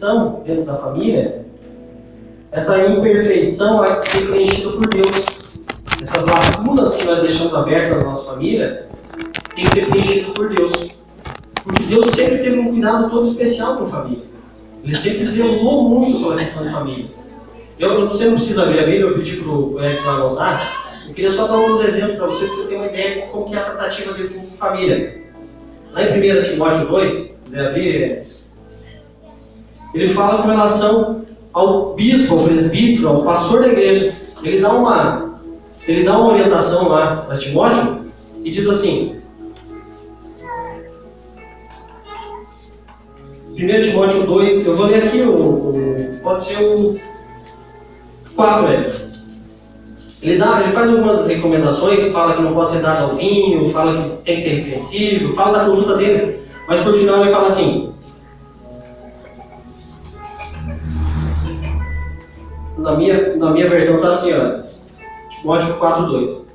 imperfeição dentro da família, essa imperfeição há de ser preenchida por Deus. Essas lacunas que nós deixamos abertas na nossa família tem que ser preenchidas por Deus. Porque Deus sempre teve um cuidado todo especial com a família. Ele sempre zelou muito pela questão de família. Você não precisa abrir a Bíblia, eu pedi para o Eric lá anotar. Eu queria só dar alguns exemplos para você ter uma ideia de como que é a tratativa dele com família. Lá em 1 Timóteo 2, se quiser abrir, ele fala com relação ao bispo, ao presbítero, ao pastor da igreja. Ele dá uma orientação lá para Timóteo e diz assim: 1 Timóteo 2, eu vou ler aqui, pode ser o 4, Ele faz algumas recomendações, fala que não pode ser dado ao vinho, fala que tem que ser repreensível, fala da conduta dele, mas por final ele fala assim, na minha versão está assim, ó, Timóteo 4:2,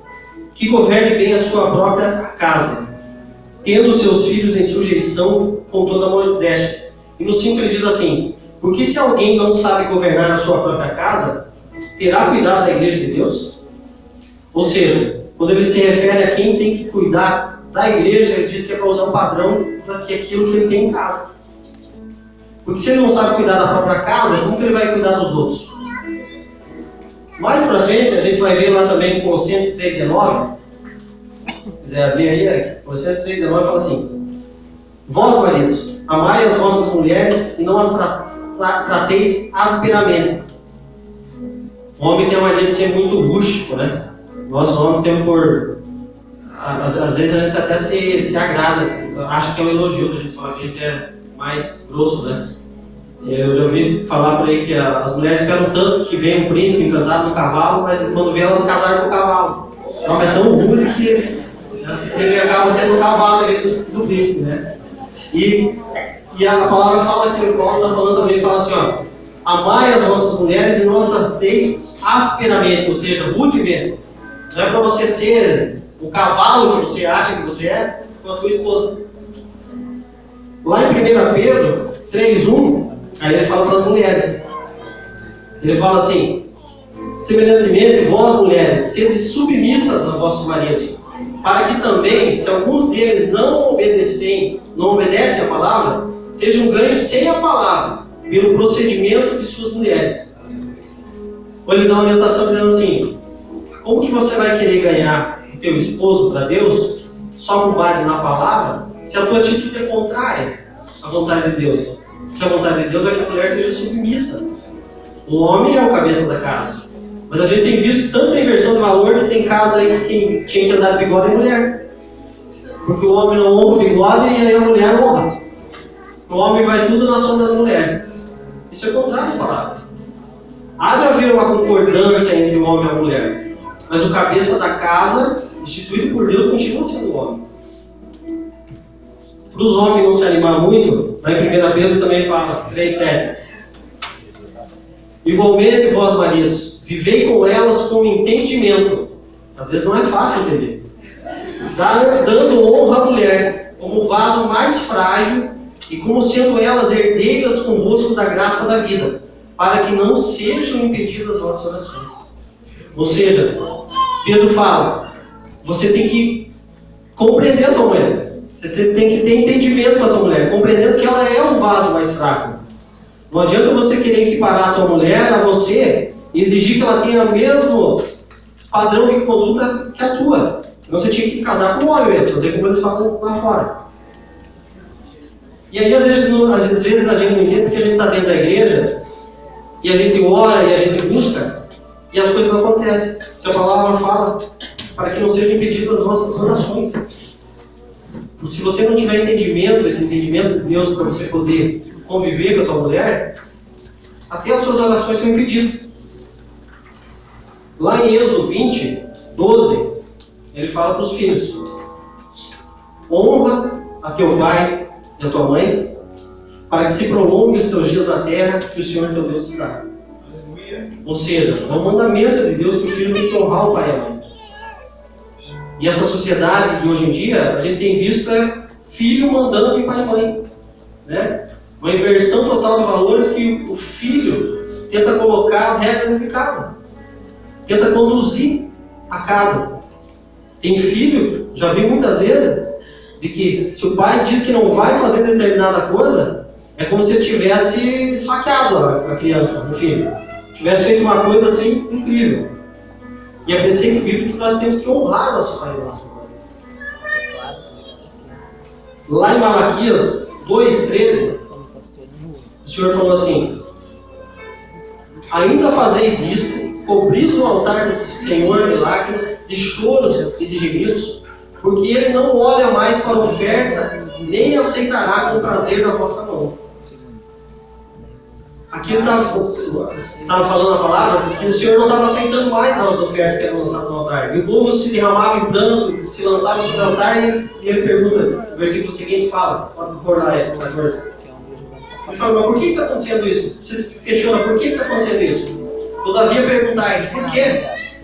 que governe bem a sua própria casa, tendo seus filhos em sujeição com toda a modéstia. E no 5 ele diz assim: porque se alguém não sabe governar a sua própria casa, terá cuidado da igreja de Deus? Ou seja, quando ele se refere a quem tem que cuidar da igreja, ele diz que é para usar um padrão daquilo que ele tem em casa. Porque se ele não sabe cuidar da própria casa, como que ele vai cuidar dos outros? Mais para frente, a gente vai ver lá também em Colossenses 3:19. Se quiser abrir aí, Eric. Colossenses 3:19 fala assim: vós, maridos, amai as vossas mulheres e não as trateis asperamente. O homem tem a mania de ser muito rústico, né? Nós homens temos às vezes a gente até se agrada, acha que é um elogio, a gente fala que a gente é mais grosso, né? Eu já ouvi falar por aí que as mulheres esperam tanto que venha um príncipe encantado no cavalo, mas quando vê elas casaram com o cavalo. O homem é tão rude que ele acaba sendo o cavalo do príncipe, né? E a palavra fala que o Paulo está falando também, fala assim, ó: amai as vossas mulheres e não as trateis asperamente, ou seja, rudemente. Não é para você ser o cavalo que você acha que você é com a tua esposa. Lá em 1 Pedro 3:1, aí ele fala para as mulheres. Ele fala assim: semelhantemente, vós mulheres, sede submissas a vossos maridos, para que também, se alguns deles não obedecem à palavra, sejam ganhos sem a palavra, pelo procedimento de suas mulheres. Ou ele dá uma orientação dizendo assim: como que você vai querer ganhar o teu esposo para Deus só com base na palavra, se a tua atitude é contrária à vontade de Deus? Porque a vontade de Deus é que a mulher seja submissa. O homem é o cabeça da casa. Mas a gente tem visto tanta inversão de valor que tem casa aí que quem tinha que andar de bigode é mulher. Porque o homem não honra o bigode e aí a mulher honra. O homem vai tudo na sombra da mulher. Isso é contrário à palavra. Há de haver uma concordância entre o homem e a mulher, mas o cabeça da casa, instituído por Deus, continua sendo o homem. Para os homens não se animar muito, lá em 1 Pedro também fala, 3:7. Igualmente, vós maridos, vivei com elas com entendimento. Às vezes não é fácil entender. Dando honra à mulher, como vaso mais frágil, e como sendo elas herdeiras convosco da graça da vida, para que não sejam impedidas as vossas orações. Ou seja, Pedro fala, você tem que compreender a tua mulher. Você tem que ter entendimento com a tua mulher, compreendendo que ela é o vaso mais fraco. Não adianta você querer equiparar a tua mulher a você e exigir que ela tenha o mesmo padrão de conduta que a tua. Então você tinha que casar com o homem mesmo, fazer como eles falam lá fora. E aí às vezes a gente não entende porque a gente está dentro da igreja e a gente ora e a gente busca e as coisas não acontecem. Porque a palavra fala para que não sejam impedidas as nossas orações. Porque se você não tiver entendimento, esse entendimento de Deus para você poder conviver com a tua mulher, até as suas orações são impedidas. Lá em Êxodo 20:12, ele fala para os filhos: honra a teu pai e a tua mãe, para que se prolongue os seus dias na terra que o Senhor teu Deus te dá. Ou seja, é um mandamento de Deus que o filho tem que honrar o pai e a mãe. E essa sociedade de hoje em dia, a gente tem visto filho mandando em pai e mãe, né? Uma inversão total de valores que o filho tenta colocar as regras dentro de casa. Tenta conduzir a casa. Tem filho, já vi muitas vezes, de que se o pai diz que não vai fazer determinada coisa, é como se ele tivesse esfaqueado a criança, o filho. Tivesse feito uma coisa assim incrível. E é preceito bíblico que nós temos que honrar nossos pais e nossa mãe. Lá em Malaquias 2,13, o Senhor falou assim: ainda fazeis isto, cobris o altar do Senhor de lágrimas, de choros e de gemidos, porque Ele não olha mais para a oferta, nem aceitará com prazer da vossa mão. Aqui ele estava falando a palavra que o Senhor não estava aceitando mais as ofertas que eram lançadas no altar. E o povo se derramava em pranto, se lançava sobre o altar, e ele pergunta, no versículo seguinte fala, pode pôr lá, 14. Ele fala, mas por que está acontecendo isso? Você se questiona, por que está acontecendo isso? Todavia perguntais, por quê?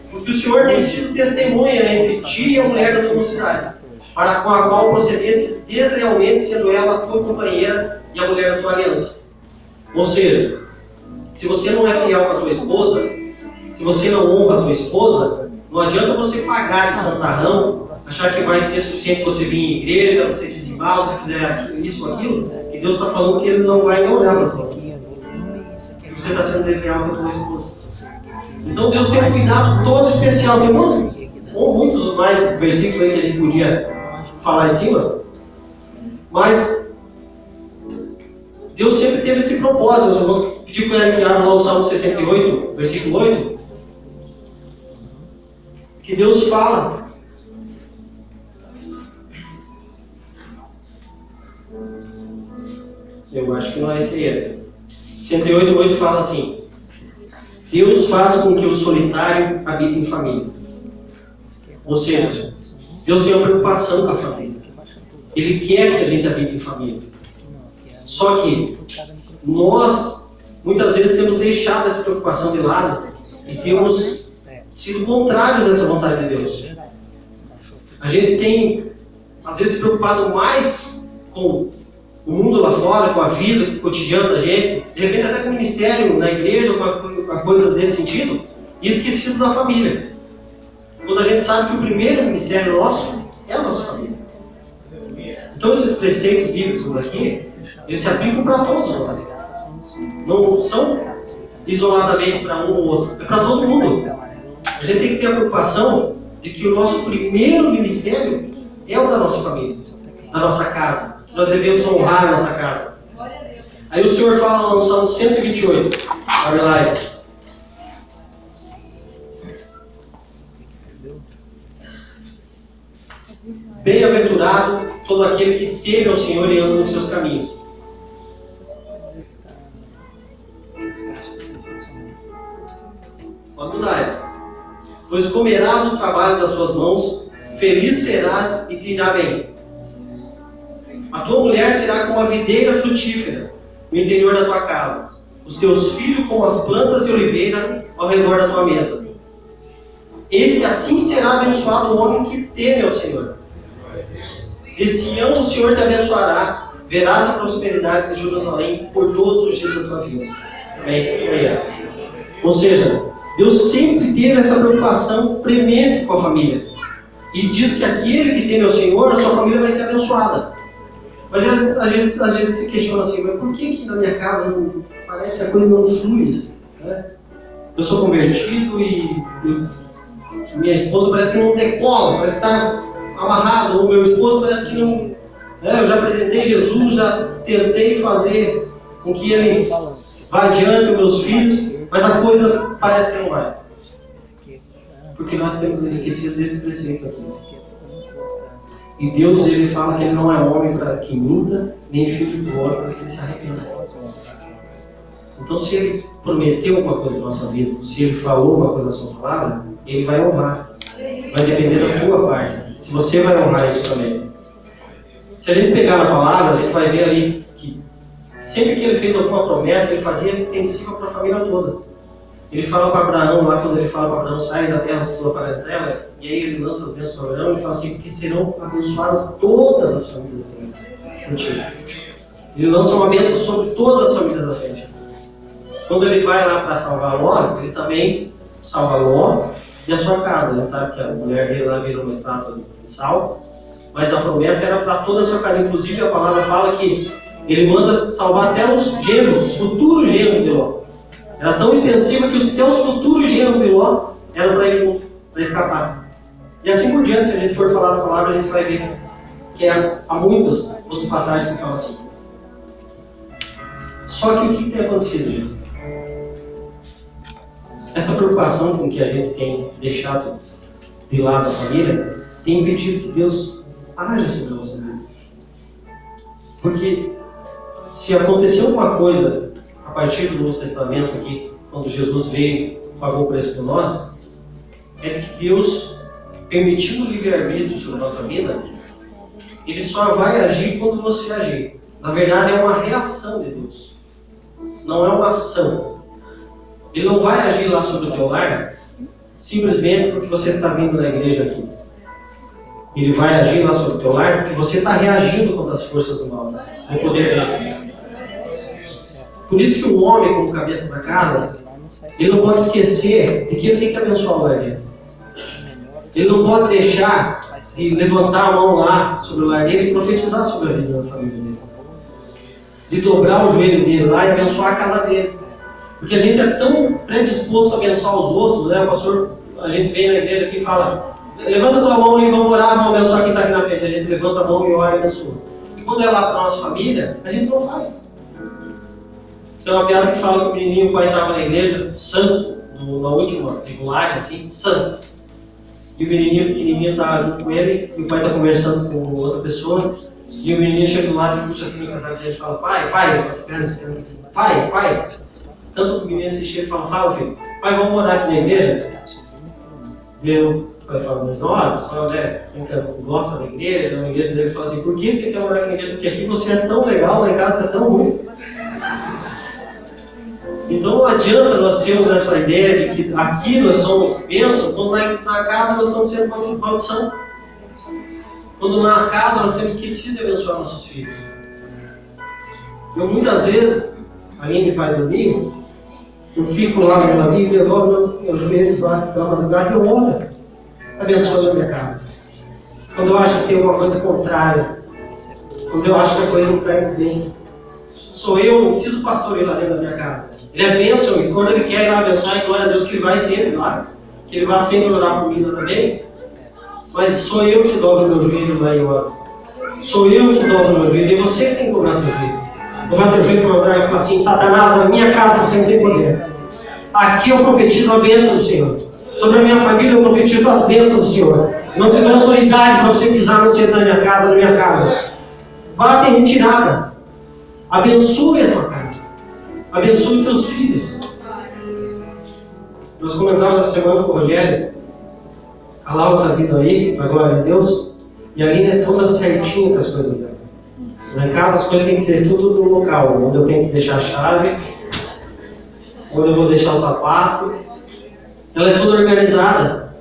Porque o Senhor tem sido testemunha entre ti e a mulher da tua mocidade, para com a qual procedesses deslealmente, sendo ela a tua companheira e a mulher da tua aliança. Ou seja, se você não é fiel com a tua esposa, se você não honra a tua esposa, não adianta você pagar de santarrão, achar que vai ser suficiente você vir em igreja, você dizimar, você fizer isso ou aquilo, que Deus está falando que Ele não vai nem olhar para você. E você está sendo desleal com a tua esposa. Então Deus tem um cuidado todo especial. Tem muitos mais versículos aí que a gente podia falar em cima, mas Deus sempre teve esse propósito. Eu vou pedir para ele que abra lá o Salmo 68, versículo 8. Que Deus fala. Eu acho que não é esse aí. 68, 8 fala assim: Deus faz com que o solitário habite em família. Ou seja, Deus tem uma preocupação com a família. Ele quer que a gente habite em família. Só que nós, muitas vezes, temos deixado essa preocupação de lado e temos sido contrários a essa vontade de Deus. A gente tem, às vezes, se preocupado mais com o mundo lá fora, com a vida, com o cotidiano da gente, de repente até com o ministério na igreja, com uma coisa desse sentido, e esquecido da família. Quando a gente sabe que o primeiro ministério nosso é a nossa família. Então esses preceitos bíblicos aqui, eles se aplicam para todos nós. Não são isoladamente para um ou outro, é para todo mundo. A gente tem que ter a preocupação de que o nosso primeiro ministério é o da nossa família, da nossa casa. Nós devemos honrar a nossa casa. Aí o Senhor fala lá no Salmo 128. Abre lá. Bem-aventurado todo aquele que teme ao Senhor e anda nos seus caminhos. Pode mudar. Pois comerás o trabalho das suas mãos, feliz serás e te irá bem. A tua mulher será como a videira frutífera no interior da tua casa, os teus filhos como as plantas de oliveira ao redor da tua mesa. Eis que assim será abençoado o homem que teme ao Senhor. De Sião o Senhor te abençoará, verás a prosperidade de Jerusalém por todos os dias da tua vida. Amém? Ou seja, Deus sempre teve essa preocupação premente com a família. E diz que aquele que teme ao Senhor, a sua família vai ser abençoada. Mas a gente se questiona assim, mas por que na minha casa não, parece que a coisa não flui? Né? Eu sou convertido e minha esposa parece que não decola, parece que está amarrado, ou meu esposo parece que não... Né? Eu já apresentei Jesus, já tentei fazer com que ele vá adiante, os meus filhos, mas a coisa parece que não vai. Porque nós temos esquecido desses preceitos aqui. E Deus, Ele fala que Ele não é homem para que minta, nem filho do homem para que se arrependa. Então, se Ele prometeu alguma coisa na nossa vida, se Ele falou alguma coisa na sua palavra, Ele vai honrar. Vai depender da tua parte. Se você vai honrar isso também. Se a gente pegar na palavra, a gente vai ver ali que sempre que Ele fez alguma promessa, Ele fazia extensiva para a família toda. Ele fala para Abraão, lá quando ele fala para Abraão, sai da terra da tua parentela, e aí ele lança as bênçãos para Abraão, ele fala assim, porque serão abençoadas todas as famílias da terra. Ele lança uma bênção sobre todas as famílias da terra. Quando ele vai lá para salvar Ló, ele também salva Ló e a sua casa. A gente sabe que a mulher dele lá virou uma estátua de sal, mas a promessa era para toda a sua casa. Inclusive a palavra fala que ele manda salvar até os genros, os futuros genros de Ló. Era tão extensiva que até os futuros genros de Ló eram para ir junto, para escapar. E assim por diante, se a gente for falar da palavra, a gente vai ver que há muitas outras passagens que falam assim. Só que o que tem acontecido, gente? Essa preocupação com que a gente tem deixado de lado a família tem impedido que Deus haja sobre a nossa vida. Porque se aconteceu alguma coisa a partir do Novo Testamento aqui, quando Jesus veio e pagou o preço por nós, é de que Deus permitiu o livre-arbítrio sobre a nossa vida. Ele só vai agir quando você agir. Na verdade, é uma reação de Deus. Não é uma ação. Ele não vai agir lá sobre o teu lar simplesmente porque você está vindo na igreja aqui. Ele vai agir lá sobre o teu lar porque você está reagindo contra as forças do mal, do poder dele. Por isso que o homem, como cabeça da casa, ele não pode esquecer de que ele tem que abençoar o lar dele. Ele não pode deixar de levantar a mão lá sobre o lar dele e profetizar sobre a vida da família dele. De dobrar o joelho dele lá e abençoar a casa dele. Porque a gente é tão predisposto a abençoar os outros, né? O pastor, a gente vem na igreja aqui e fala: levanta a tua mão e vamos orar, vamos abençoar quem está aqui na frente. A gente levanta a mão e ora e abençoa. E quando é lá para a nossa família, a gente não faz. Tem uma piada que fala que o menininho, o pai estava na igreja, santo, na última regulagem, assim, santo. E o menininho pequenininho estava junto com ele, e o pai está conversando com outra pessoa, e o menininho chega do lado e puxa assim no casaco dele e fala: pai, pai. Tanto que o menino assistir e fala: filho, pai, vamos morar aqui na igreja? O pai fala: mas olha, quem gosta da igreja, na igreja dele fala assim: por que você quer morar aqui na igreja? Porque aqui você é tão legal, lá em casa você é tão ruim. Então não adianta nós termos essa ideia de que aqui nós somos bênçãos, quando na casa nós estamos sendo uma maldição. Quando na casa nós temos esquecido de abençoar nossos filhos. Eu muitas vezes, a Aline vai dormir, eu fico lá na Bíblia, eu dobro meus joelhos lá pela madrugada e eu oro, abençoando a minha casa. Quando eu acho que tem alguma coisa contrária, quando eu acho que a coisa não está indo bem, sou eu, não preciso pastor ir lá dentro da minha casa. Ele é bênção, e quando ele quer ir lá abençoar, e glória a Deus que ele vai sempre lá, que ele vai sempre orar por mim lá também, mas sou eu que dobro meu joelho lá e oro. Sou eu que dobro meu joelho, e você que tem que dobrar teu joelho. Dobrar teu joelho para orar e falar assim: Satanás, na minha casa você não tem poder. Aqui eu profetizo a bênção do Senhor. Sobre a minha família eu profetizo as bênçãos do Senhor. Não te dou autoridade para você pisar no centro da minha casa, Bata em retirada. Abençoe a tua casa. Abençoe teus filhos. Nós comentávamos essa semana com o Rogério. A Laura está vindo aí, para a glória de Deus. E a Lina é toda certinha com as coisas dela. Lá em casa as coisas têm que ser tudo no local. Onde eu tenho que deixar a chave, onde eu vou deixar o sapato. Ela é toda organizada.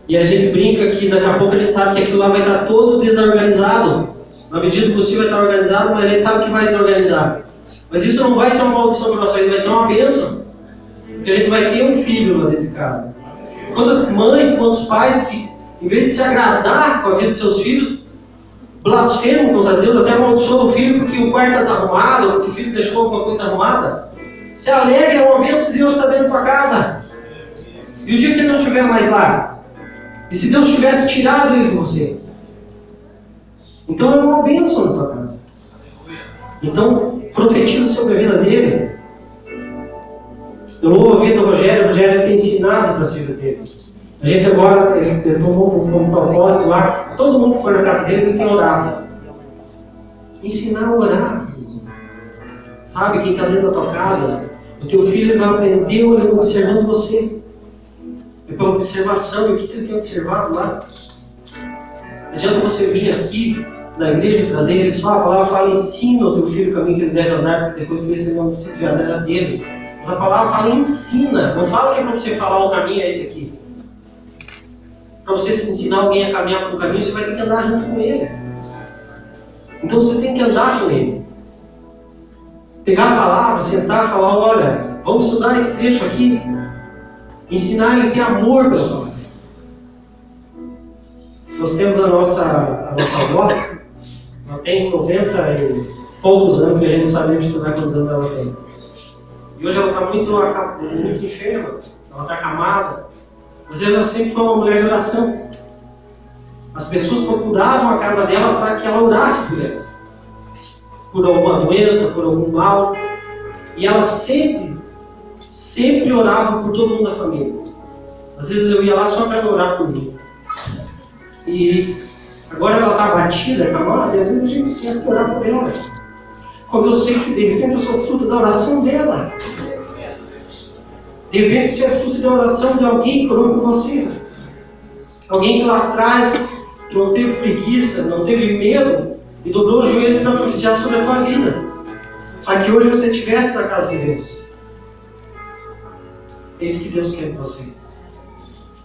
E a gente brinca que daqui a pouco a gente sabe que aquilo lá vai estar todo desorganizado. Na medida do possível vai estar organizado, mas a gente sabe que vai desorganizar. Mas isso não vai ser uma maldição para a nossa vida, vai ser uma bênção. Porque a gente vai ter um filho lá dentro de casa. Quantas mães, quantos pais que, em vez de se agradar com a vida de seus filhos, blasfemam contra Deus, até amaldiçoam o filho porque o quarto está desarrumado, porque o filho deixou alguma coisa arrumada. Se alegra, é uma bênção de Deus estar dentro da tua casa. E o dia que ele não estiver mais lá? E se Deus tivesse tirado ele de você? Então é uma bênção na tua casa. Então, profetiza sobre a vida dele. Eu louvo a vida do Rogério. O Rogério tem ensinado para as filhas dele. A gente agora, ele tomou como propósito lá, que todo mundo que for na casa dele ele tem orado. Ensinar a orar. Sabe, quem está dentro da tua casa, o teu filho ele vai aprender observando você. É pela observação. E o que ele tem observado lá? Não adianta você vir aqui na igreja e trazer ele só. A palavra fala: ensina o teu filho o caminho que ele deve andar, porque depois que você não se desviar dele. Mas a palavra fala: ensina. Não fala que é para você falar o caminho é esse aqui. Para você ensinar alguém a caminhar por um caminho, você vai ter que andar junto com ele. Então você tem que andar com ele. pegar a palavra, sentar e falar, olha, vamos estudar esse trecho aqui, ensinar ele a ter amor pela palavra. Nós temos a nossa avó, ela tem 90 e poucos anos, que a gente não sabe nem precisar quantos anos ela tem. E hoje ela está muito enferma, ela está acamada, mas ela sempre foi uma mulher de oração. As pessoas procuravam a casa dela para que ela orasse por elas, por alguma doença, por algum mal, e ela sempre orava por todo mundo da família. Às vezes eu ia lá só para ela orar por mim. E agora ela está abatida, acamada, e às vezes a gente esquece de orar por ela. Quando eu sei que de repente eu sou fruto da oração dela. De repente você é fruto da oração de alguém que orou por você. Alguém que lá atrás não teve preguiça, não teve medo e dobrou os joelhos para profetizar sobre a tua vida. Para que hoje você estivesse na casa de Deus. É isso que Deus quer de você.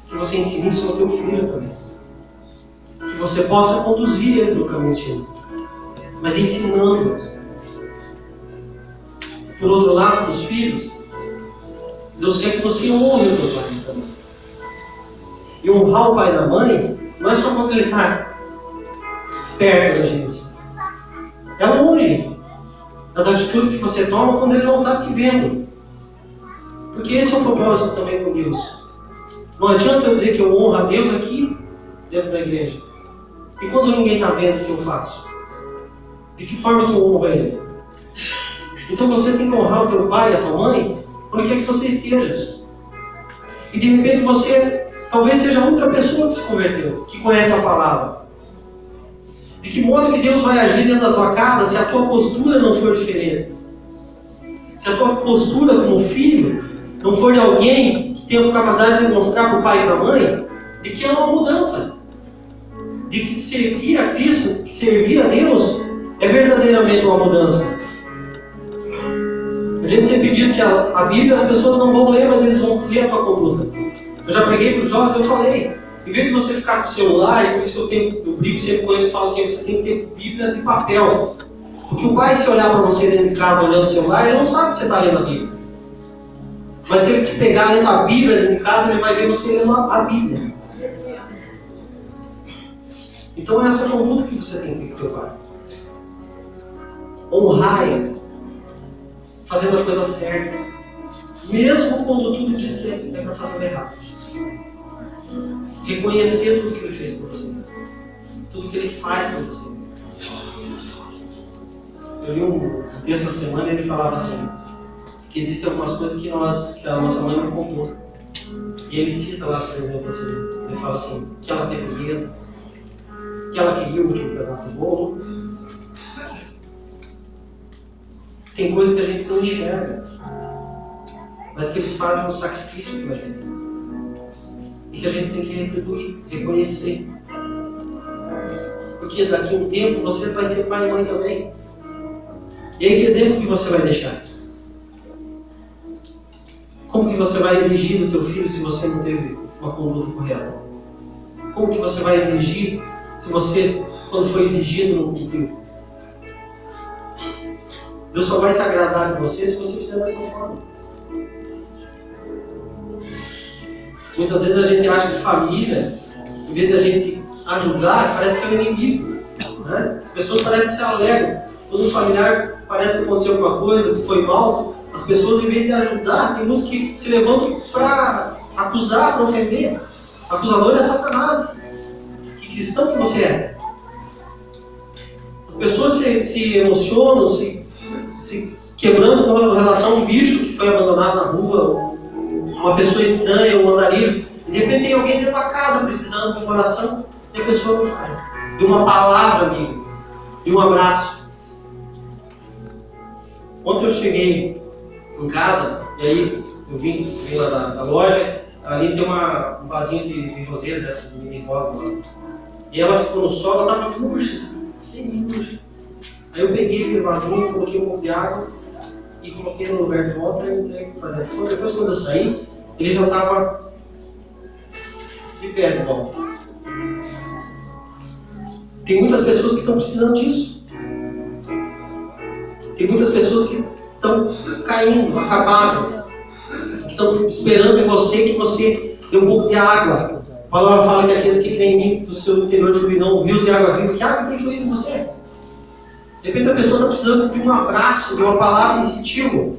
Que você ensine isso ao teu filho também. Que você possa conduzir ele no caminho de, mas ensinando. Por outro lado, para os filhos, Deus quer que você honre o teu pai também. E honrar o pai e a mãe não é só quando ele está perto da gente. É longe. As atitudes que você toma quando ele não está te vendo. Porque esse é o propósito também com Deus. Não adianta eu dizer que eu honro a Deus aqui, dentro da igreja. E quando ninguém está vendo o que eu faço? De que forma que eu honro Ele? Então você tem que honrar o teu pai e a tua mãe onde quer que você esteja. E de repente você talvez seja a única pessoa que se converteu, que conhece a palavra. De que modo que Deus vai agir dentro da tua casa se a tua postura não for diferente? Se a tua postura como filho não for de alguém que tenha a capacidade de mostrar para o pai e para a mãe de que há uma mudança. De que servir a Cristo, de que servir a Deus é verdadeiramente uma mudança. A gente sempre diz que a Bíblia as pessoas não vão ler, mas eles vão ler a tua conduta. Eu já preguei para os jovens, eu falei, em vez de você ficar com o celular, e por isso eu brigo sempre com eles, falo assim, você tem que ter Bíblia de papel. Porque o pai, se olhar para você dentro de casa olhando o celular, ele não sabe que você está lendo a Bíblia. Mas se ele te pegar lendo a Bíblia dentro de casa, ele vai ver você lendo a Bíblia. Então é essa conduta que você tem que ter com o teu pai. Honrar ele, fazendo a coisa certa, mesmo quando tudo diz que é para fazer o errado. Reconhecer tudo que ele fez por você, tudo que ele faz por você. Eu li um texto essa semana e ele falava assim, que existem algumas coisas que a nossa mãe não contou. E ele cita lá, por exemplo, assim, ele fala assim, que ela teve medo, que ela queria o último pedaço do bolo. Tem coisas que a gente não enxerga, mas que eles fazem um sacrifício pela gente. E que a gente tem que retribuir, reconhecer. Porque daqui a um tempo você vai ser pai e mãe também. E aí que exemplo que você vai deixar? Como que você vai exigir do teu filho se você não teve uma conduta correta? Como que você vai exigir se você, quando foi exigido, não cumpriu? Deus só vai se agradar de você se você fizer dessa forma. Muitas vezes a gente acha que família, em vez de a gente ajudar, parece que é o inimigo. Né? As pessoas parecem que se alegram. Quando um familiar parece que aconteceu alguma coisa, que foi mal, as pessoas, em vez de ajudar, tem uns que se levantam para acusar, para ofender. O acusador é Satanás. Que cristão que você é? As pessoas se emocionam, se quebrando com relação a um bicho que foi abandonado na rua, uma pessoa estranha, um andarilho. E de repente tem alguém dentro da casa precisando de uma oração e a pessoa não faz. De uma palavra, amigo. De um abraço. Ontem eu cheguei em casa, e aí eu vim lá da loja, ali tem um vasinho de roseira, dessas mini rosas lá. E ela ficou no sol, ela estava murcha, assim, bem murcha. Aí eu peguei aquele vasinho, coloquei um pouco de água e coloquei no lugar de volta e entrei para dentro. Então, depois, quando eu saí, ele já estava de pé de volta. Tem muitas pessoas que estão precisando disso. Tem muitas pessoas que estão caindo, acabados, que estão esperando em você que você dê um pouco de água. A palavra fala que aqueles que creem em mim, do seu interior fluirão rios de água viva. Que água tem fluído em você? De repente a pessoa está precisando de um abraço, de uma palavra incentivo.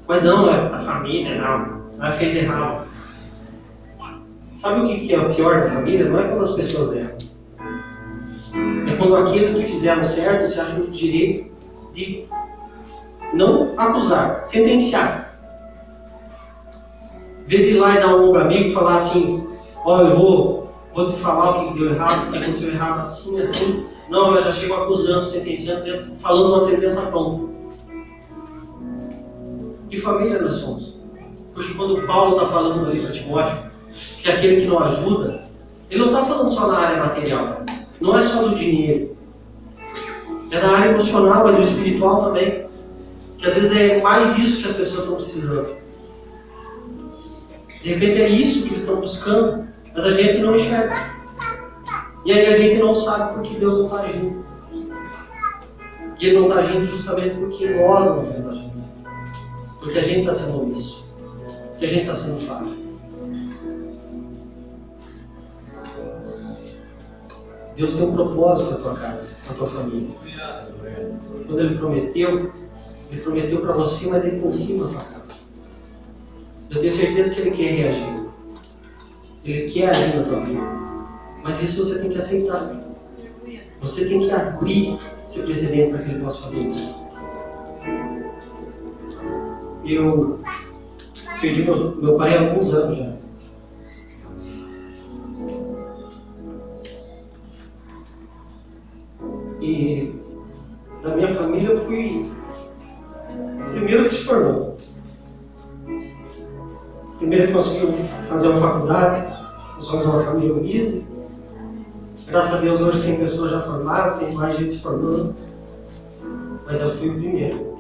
Mas não, é a família, não. Ela fez errado. Sabe o que é o pior da família? Não é quando as pessoas erram. É quando aqueles que fizeram certo se acham no direito de não acusar, sentenciar. Em vez de ir lá e dar um ombro amigo e falar assim, ó, eu vou te falar o que deu errado, o que aconteceu errado, assim, assim. Não, ela já chegou acusando, sentenciando, falando uma sentença pronta. Que família nós somos? Porque quando Paulo está falando ali para Timóteo, que aquele que não ajuda, ele não está falando só na área material, não é só do dinheiro, é da área emocional, é do espiritual também, que às vezes é mais isso que as pessoas estão precisando. De repente é isso que eles estão buscando, mas a gente não enxerga. E aí a gente não sabe porque Deus não está agindo. E Ele não está agindo justamente porque nós não estamos agindo. Porque a gente está sendo omisso. Porque a gente está sendo falho. Deus tem um propósito na tua casa, na tua família. Quando Ele prometeu para você, mas é extensivo na tua casa. Eu tenho certeza que Ele quer reagir. Ele quer agir na tua vida. Mas isso você tem que aceitar. Você tem que abrir esse precedente para que Ele possa fazer isso. Eu perdi meu pai há alguns anos já. E da minha família eu fui o primeiro que se formou. O primeiro que conseguiu fazer uma faculdade. Nós somos uma família unida. Graças a Deus hoje tem pessoas já formadas, tem mais gente se formando. Mas eu fui o primeiro.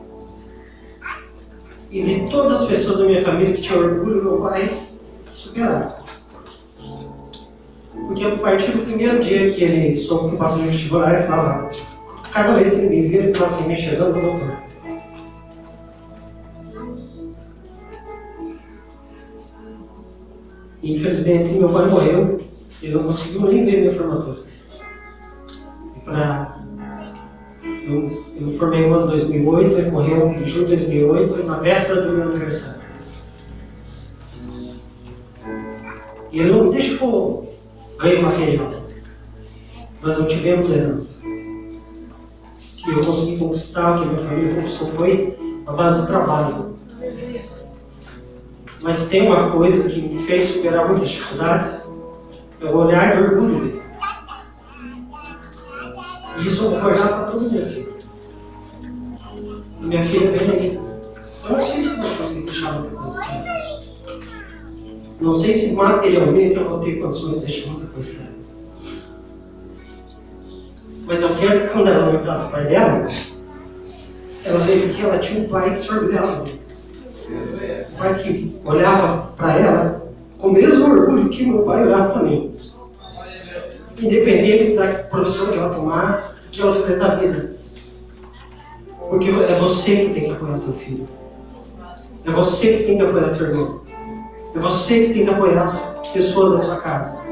E de todas as pessoas da minha família que tinham orgulho, meu pai superava. Porque a partir do primeiro dia que ele soube que eu passei no vestibular, ele falava, cada vez que ele me via, ele falava assim, me enxergando, doutor. E, infelizmente, meu pai morreu, ele não conseguiu nem ver minha formatura. Eu formei no ano 2008, ele morreu em julho de 2008, na véspera do meu aniversário. E ele não deixou ganho material. Nós não tivemos herança. O que eu consegui conquistar, o que a minha família conquistou foi a base do trabalho. Mas tem uma coisa que me fez superar muitas dificuldades, é o olhar do orgulho dele. E isso eu vou guardar para todo mundo aqui. Minha filha vem aí. Eu não sei se eu vou conseguir deixar muita coisa para ela. Não sei se materialmente eu vou ter condições de deixar muita coisa para ela. Mas eu quero que quando ela lembrar do pai dela, ela lembre que ela tinha um pai que se orgulhava dele. Um pai que olhava para ela com o mesmo orgulho que meu pai olhava para mim. Independente da profissão que ela tomar, o que ela fizer da vida. Porque é você que tem que apoiar teu filho. É você que tem que apoiar teu irmão. É você que tem que apoiar as pessoas da sua casa.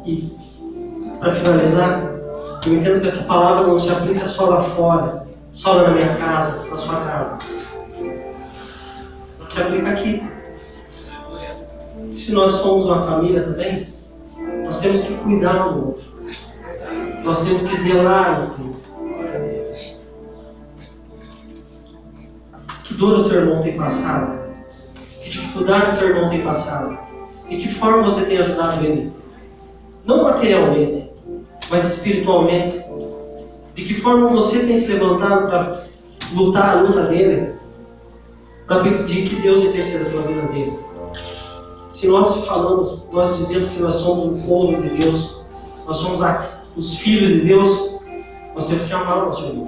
E, para finalizar, eu entendo que essa palavra não se aplica só lá fora, só lá na minha casa, na sua casa. Ela se aplica aqui. Se nós somos uma família também, nós temos que cuidar um do outro. Nós temos que zelar um do outro. Que dor o teu irmão tem passado? Que dificuldade o teu irmão tem passado? De que forma você tem ajudado ele? Não materialmente, mas espiritualmente. De que forma você tem se levantado para lutar a luta dele? Para pedir que Deus interceda pela vida dele? Se nós falamos, nós dizemos que nós somos um povo de Deus, nós somos os filhos de Deus, nós temos que amar o nosso irmão.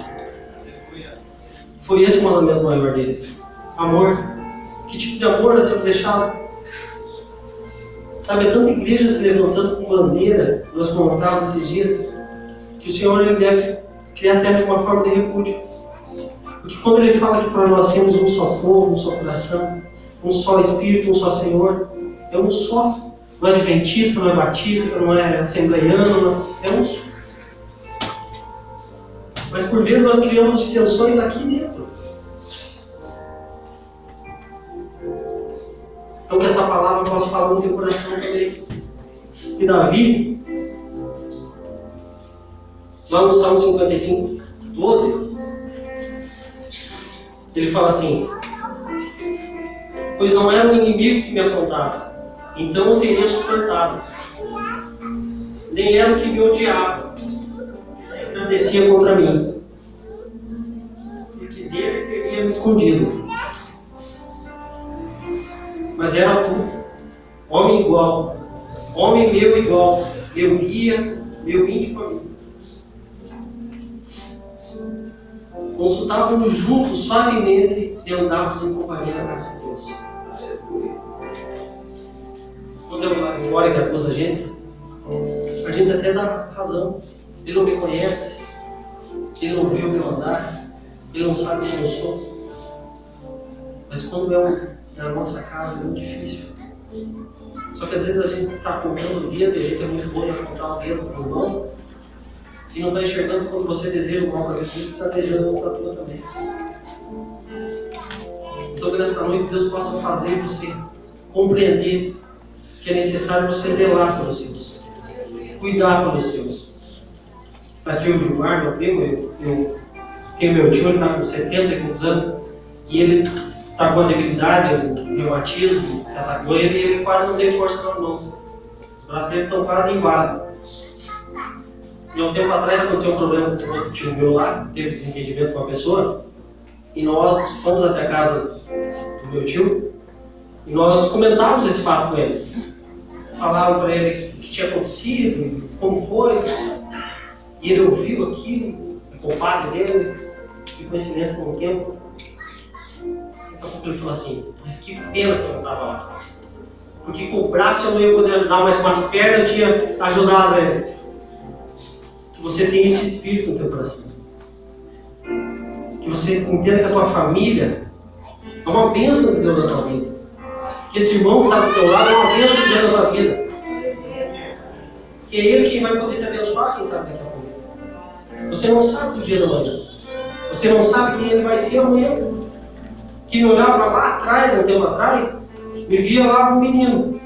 Foi esse o mandamento maior dele. Amor. Que tipo de amor nós temos deixado? Sabe, é tanta igreja se levantando com bandeira, nós comentávamos esses dias, que o Senhor ele deve criar até uma forma de repúdio. Porque quando Ele fala que para nós sermos um só povo, um só coração, um só Espírito, um só Senhor, é um só. Não é adventista, não é batista, não é assembleiano, é um só. Mas por vezes nós criamos dissensões aqui dentro. Então que essa palavra possa falar no teu coração também. E Davi, lá no Salmo 55, 12, ele fala assim: pois não era o inimigo que me afrontava, então eu teria suportado. Nem era o que me odiava, sempre descia contra mim, porque dele teria me escondido. Mas era tu, homem igual, homem meu igual, meu guia, meu íntimo amigo. Consultávamos juntos suavemente e andávamos em companhia na casa de Deus. Quando eu lá de fora que acusa a gente até dá razão. Ele não me conhece, ele não viu o meu andar, ele não sabe quem eu sou. Mas quando é na nossa casa é muito difícil. Só que às vezes a gente está apontando o dedo e a gente é muito bom em apontar o dedo para o bom e não está enxergando quando você deseja o mal para a vida, você está desejando o mal para a tua também. Então que nessa noite Deus possa fazer você compreender que é necessário você zelar pelos seus, cuidar pelos seus. Está aqui o Gilmar, meu primo, eu tenho meu tio, ele está com 70 e poucos anos e ele está com a debilidade, o reumatismo, que atacou ele e ele quase não tem força nas mãos. Os braços dele estão quase inválidos. E um tempo atrás aconteceu um problema com outro tio meu lá, teve desentendimento com uma pessoa, e nós fomos até a casa do meu tio, e nós comentávamos esse fato com ele. Falava para ele o que tinha acontecido, como foi, e ele ouviu aquilo, é compadre dele, ficou conhecimento com o tempo. Daqui a pouco ele falou assim: mas que pena que eu não estava lá, porque com o braço eu não ia poder ajudar, mas com as pernas eu tinha ajudado ele. Que você tenha esse espírito no teu coração, que você entenda que a tua família é uma bênção de Deus na tua vida, que esse irmão que está do teu lado é uma bênção de Deus na tua vida, que é Ele quem vai poder te abençoar, quem sabe daqui a pouco. Você não sabe do dia da manhã, você não sabe quem Ele vai ser amanhã. Que me olhava lá atrás, um tempo atrás, me via lá um menino,